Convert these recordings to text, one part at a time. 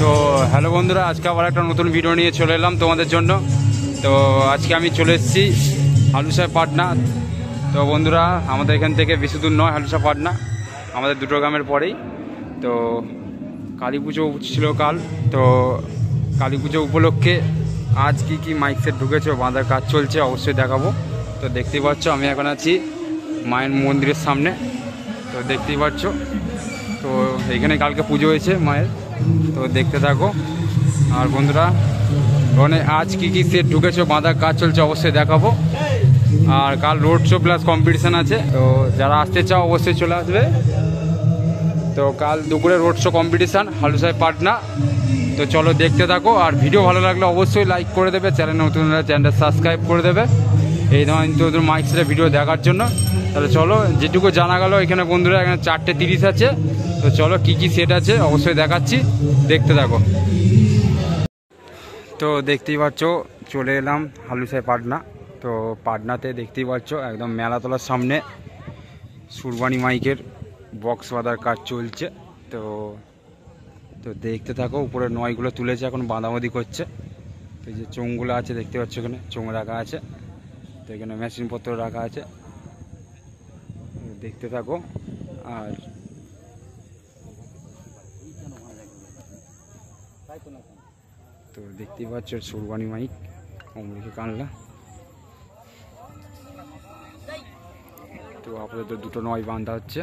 তো হ্যালো বন্ধুরা, আজকে আবার একটা নতুন ভিডিও নিয়ে চলে এলাম তোমাদের জন্য। তো আজকে আমি চলে এসেছি হালুসায় পাটনা। তো বন্ধুরা, আমাদের এখান থেকে বেশি দূর নয় হালুসা পাটনা, আমাদের দুটো গ্রামের পরেই। তো কালী পুজো ছিল কাল, তো কালী পুজো উপলক্ষে আজ কি মাইক সেট ঢুকেছে, বাঁধার কাজ চলছে, অবশ্যই দেখাবো। তো দেখতেই পাচ্ছ আমি এখন আছি মায়ের মন্দিরের সামনে। তো দেখতেই পাচ্ছ, তো এখানে কালকে পুজো হয়েছে মায়ের, তো দেখতে থাকো। আর বন্ধুরা, ওখানে আজ কি সেট ঢুকেছে, বাঁধার কাজ চলছে, অবশ্যই দেখাবো। আর কাল রোড শো প্লাস কম্পিটিশান আছে, তো যারা আসতে চাও অবশ্যই চলে আসবে। তো কাল দুপুরে রোড শো কম্পিটিশান হালুসায় পাটনা। তো চলো দেখতে থাকো। আর ভিডিও ভালো লাগলে অবশ্যই লাইক করে দেবে, চ্যানেল নতুন হলে চ্যানেলটা সাবস্ক্রাইব করে দেবে এই ধরনের মাইক সেটের ভিডিও দেখার জন্য। তাহলে চলো, যেটুকু জানা গেল এখানে বন্ধুরা, এখানে 4:30 আছে। তো চলো কি সেট আছে অবশ্যই দেখাচ্ছি, দেখতে থাকো। তো দেখতেই পাচ্ছ চলে এলাম হালুসায় পাটনা। তো পাটনাতে দেখতেই পাচ্ছ একদম মেলাতলার সামনে সুরবানি মাইকের বক্স বাঁধার কাজ চলছে। তো তো দেখতে থাকো। উপরে নয়গুলো তুলেছে, এখন বাঁধাবাঁধি করছে। তো এই যে চোঙগুলো আছে দেখতে পাচ্ছ, এখানে চোঙ রাখা আছে। তো এখানে মেশিনপত্র রাখা আছে, দেখতে থাকো। আর তো দেখতেই পাচ্ছ সুরবানি মাইক অমরিকে কানলা। তো আপাতত দুটো নয় বাঁধা হচ্ছে।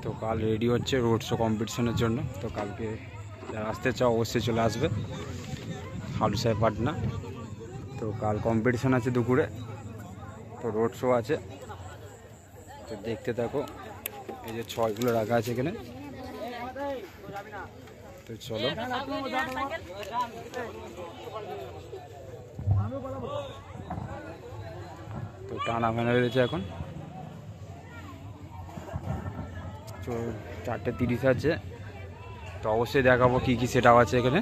তো কাল রেডি হচ্ছে রোড শো কম্পিটিশনের জন্য। তো কালকে যারা আসতে চাও অবশ্যই চলে আসবে হালুসায় পাটনা। তো কাল কম্পিটিশন আছে দুপুরে, তো রোড শো আছে। তো দেখতে থাকো। এই যে ছয়গুলো রাখা আছে এখানে। তো চলো, তো টানা ফেনা রয়েছে এখন। তো 4:30 আছে। তো অবশ্যই দেখাবো কি সেট আপ আছে এখানে।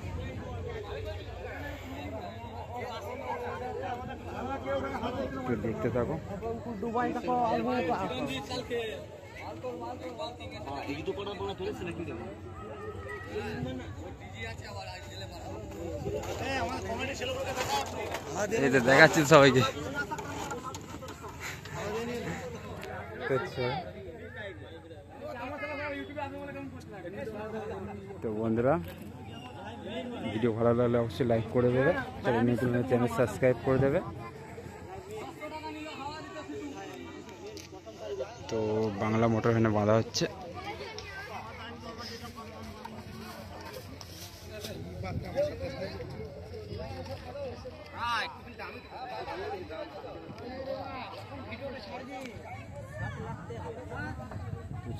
তো দেখতে থাকো। এই তো দেখাচ্ছি সবাইকে। তো বন্ধুরা, ভিডিও ভালো লাগলে অবশ্যই লাইক করে দেবে, চ্যানেল সাবস্ক্রাইব করে দেবে। তো বাংলা মোটর এখানে বাঁধা হচ্ছে।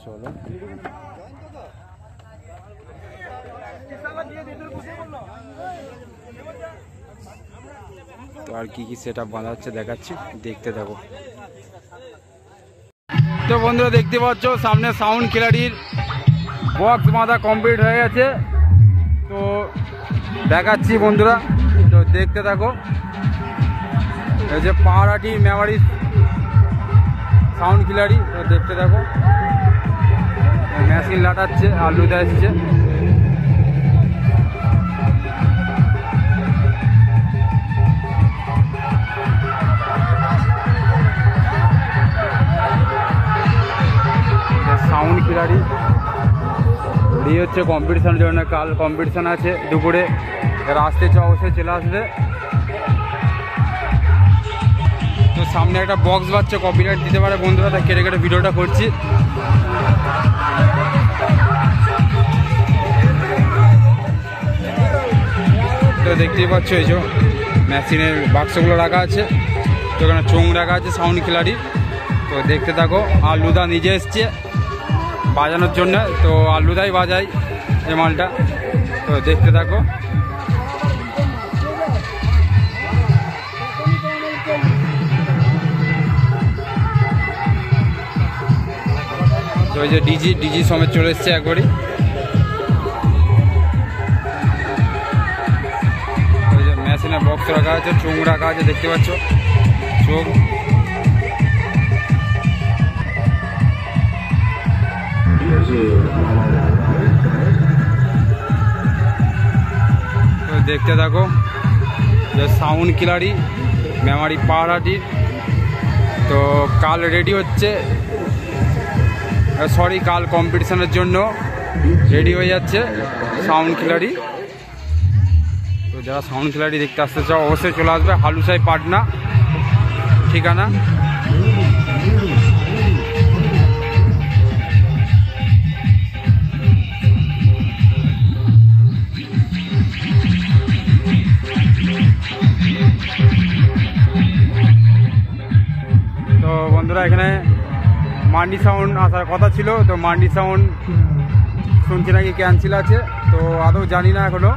চলো, তো আর কি সেট আপ বাঁধা হচ্ছে দেখাচ্ছি, দেখতে থাকো। তো বন্ধুরা দেখতে পাচ্ছ সামনে সাউন্ড খিলাড়ির বক্স বাঁধা কমপ্লিট হয়ে গেছে। তো দেখাচ্ছি বন্ধুরা, তো দেখতে থাকো। এই যে পাহাড়াটি মেমারি সাউন্ড খিলাড়ি, তো দেখতে থাকো। মেশিন লাটাচ্ছে, আলুদা এসছে। সাউন্ড খিলাড়ি রেডি হচ্ছে কম্পিটিশনের জন্য। কাল কম্পিটিশন আছে দুপুরে, যারা আসতে চাও অবশ্যই চলে আসবে। তো সামনে একটা বক্স বাজছে, কপিরাইট দিতে পারে বন্ধুরা, তাই কেটে কেটে ভিডিওটা করছি। তো দেখতেই পাচ্ছ এই যে মেশিনের বাক্সগুলো রাখা আছে। তো এখানে চোঙ রাখা আছে সাউন্ড খিলাড়ি। তো দেখতে থাকো। আলুদা নিজে এসছে বাজানোর জন্য, তো আলুদাই বাজাই এই মালটা। তো দেখতে থাকো। তো এই যে ডিজি সমেত চলে এসছে একবারই। ওই যে মেশিনের বক্স রাখা আছে, চোঙ রাখা আছে, দেখতে পাচ্ছ চোখ। দেখতে থাকো, সাউন্ড কিলারি মেমারি পাহাড়াটির। তো কাল রেডি হচ্ছে, সরি কাল কম্পিটিশনের জন্য রেডি হয়ে যাচ্ছে সাউন্ড কিলারি। তো যারা সাউন্ড কিলারি দেখতে আসতে চাও অবশ্যই চলে আসবে হালুসাই পাটনা ঠিকানা। তো বন্ধুরা এখানে মান্ডি সাউন্ড আসার কথা ছিল, তো মান্ডি সাউন্ড শুনছি নাকি ক্যান্সেল আছে, তো আদৌ জানি না এখনো,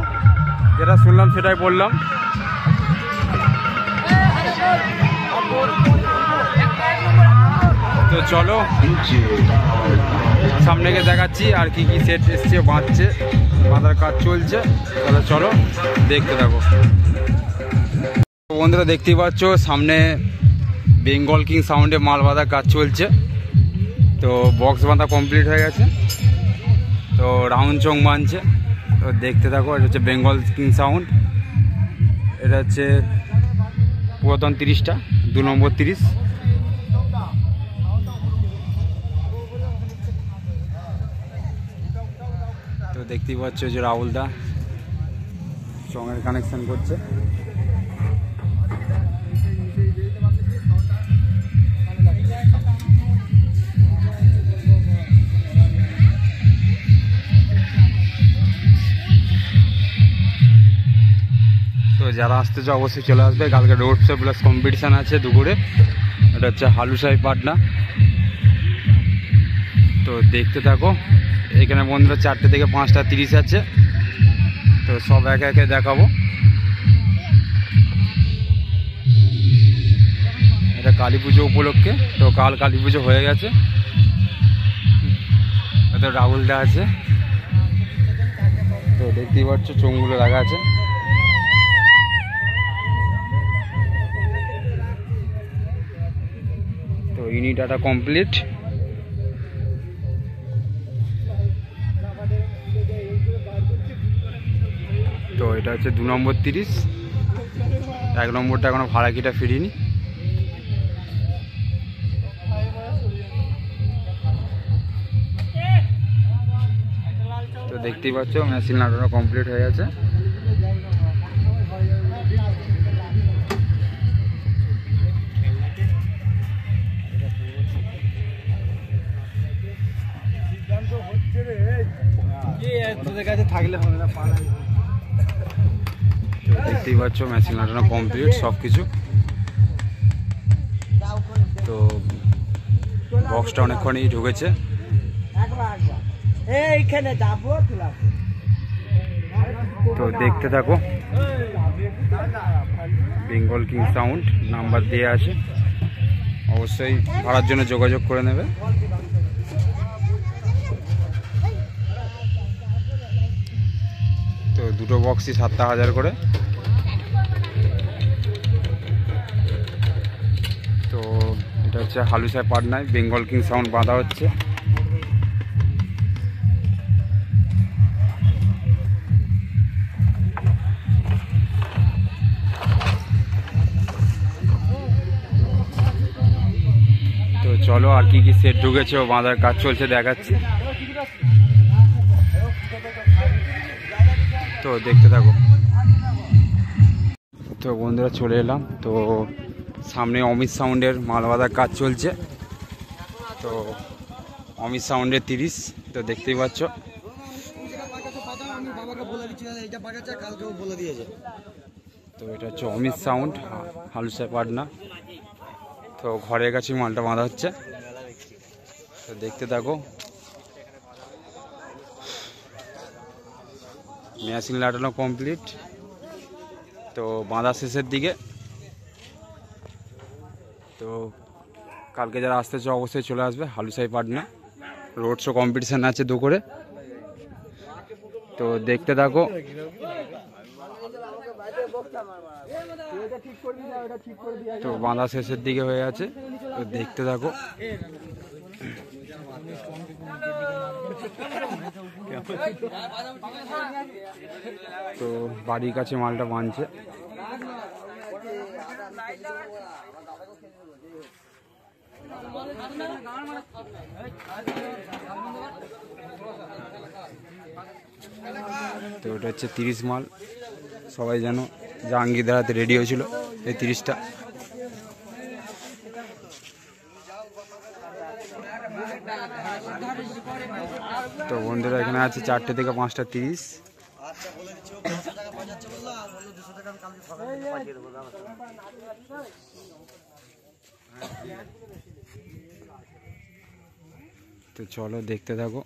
যেটা শুনলাম সেটাই বললাম। তো চলো সামনে গিয়ে দেখাচ্ছি আর কি কি সেট এসছে, বাঁধছে, বাঁধার কাজ চলছে, তাহলে চলো দেখতে থাকো। বন্ধুরা দেখতেই পাচ্ছ সামনে বেঙ্গল কিং সাউন্ডে মাল বাঁধার কাজ চলছে। তো বক্স বাঁধা কমপ্লিট হয়ে গেছে, তো রাউন্ড চং বাঁধছে। তো দেখতে থাকো, এটা হচ্ছে বেঙ্গল কিং সাউন্ড, এটা হচ্ছে পুরাতন 30টা 2 নম্বর 30। তো দেখতেই পাচ্ছ যে রাহুলদা চঙের কানেকশন করছে। তো যারা আসতে চাও অবশ্যই চলে আসবে, কালকে রোড শো প্লাস কম্পিটিশান আছে দুপুরে, এটা হচ্ছে হালুসাই পাটনা। তো দেখতে থাকো, এখানে বন্ধুরা 4টে থেকে 5টা 30 আছে, তো সব একে একে দেখাবো। এটা কালী পুজো উপলক্ষে, তো কাল কালী পুজো হয়ে গেছে। তো রাহুলদা আছে, তো দেখতেই পাচ্ছ চোঙগুলো রাখা আছে। তো ইউনিট একটা কমপ্লিট। তো এটা হচ্ছে 2 নম্বর 30, 1 নম্বরটা এখনো ভাড়া কিটা ফিরিনি। তো দেখতেই পাচ্ছ মেশিন লাগানো কমপ্লিট হয়ে গেছে। দেখতেই পাচ্ছ মেশিন লাগানো কমপ্লিট সব কিছু। তো বক্সটা অনেকক্ষণই ঢুকেছে। তো দেখতে থাকো, বেঙ্গল কিং সাউন্ড নাম্বার দেওয়া আছে, অবশ্যই ভাড়ার জন্য যোগাযোগ করে নেবে। তো দুটো বক্সই 7,000 করে। তো এটা হচ্ছে হালুসাই পাটনায় বেঙ্গল কিং সাউন্ড বাঁধা হচ্ছে। তো চলো আর কি কি সেট ঢুকেছে ও বাঁধার কাজ চলছে দেখাচ্ছি। তো দেখতে থাকো। তো বন্ধুরা চলে এলাম, তো সামনে অমিত সাউন্ডের মাল বাঁধার কাজ চলছে। তো অমিত সাউন্ডের 30, তো দেখতেই পাচ্ছ। তো এটা হচ্ছে অমিত সাউন্ড হালুসাই পাটনা। তো ঘরের কাছে মালটা বাঁধা হচ্ছে, তো দেখতে থাকো। মেশিন লাগানো কমপ্লিট, তো বাঁধা শেষের দিকে। তো কালকে যারা আসতে চাও অবশ্যই চলে আসবে হালুসাই পাটনা, রোড শো কম্পিটিশান আছে দুপুরে। তো দেখতে থাকো। তো বাঁধা শেষের দিকে হয়ে আছে, তো দেখতে থাকো। তো বাড়ির কাছে মালটা বানছে। তো ওটা হচ্ছে 30 মাল, সবাই যেন জাহাঙ্গীরদার হাতে রেডি হয়েছিল এই 30টা। তো বন্ধুরা এখানে আছে 4টে থেকে 5টা 30। তো চলো দেখতে থাকো।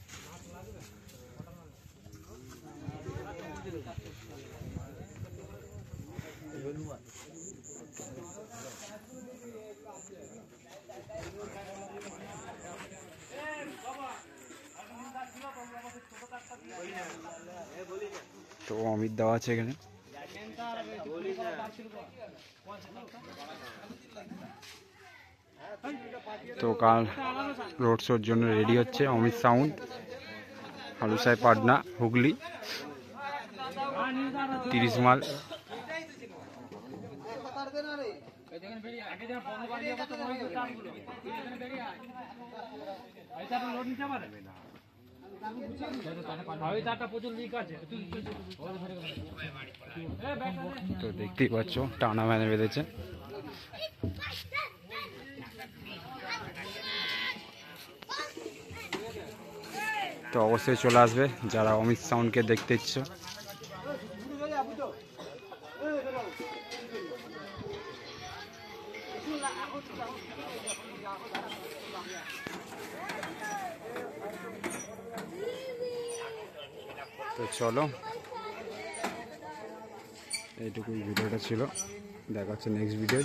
তো অমিত দেওয়া আছে এখানে। তো কাল রোড শোর জন্য রেডি হচ্ছে অমিত সাউন্ড, হালুসাই পাটনা হুগলি, 30 মাল। তো দেখতেই পাচ্ছ টানা ভ্যানে বেঁধেছে। তো অবশ্যই চলে আসবে যারা অমিত সাউন্ডকে দেখতে ইচ্ছো। তো চলো, এইটুকুই ভিডিওটা ছিল, দেখা হচ্ছে নেক্সট ভিডিও।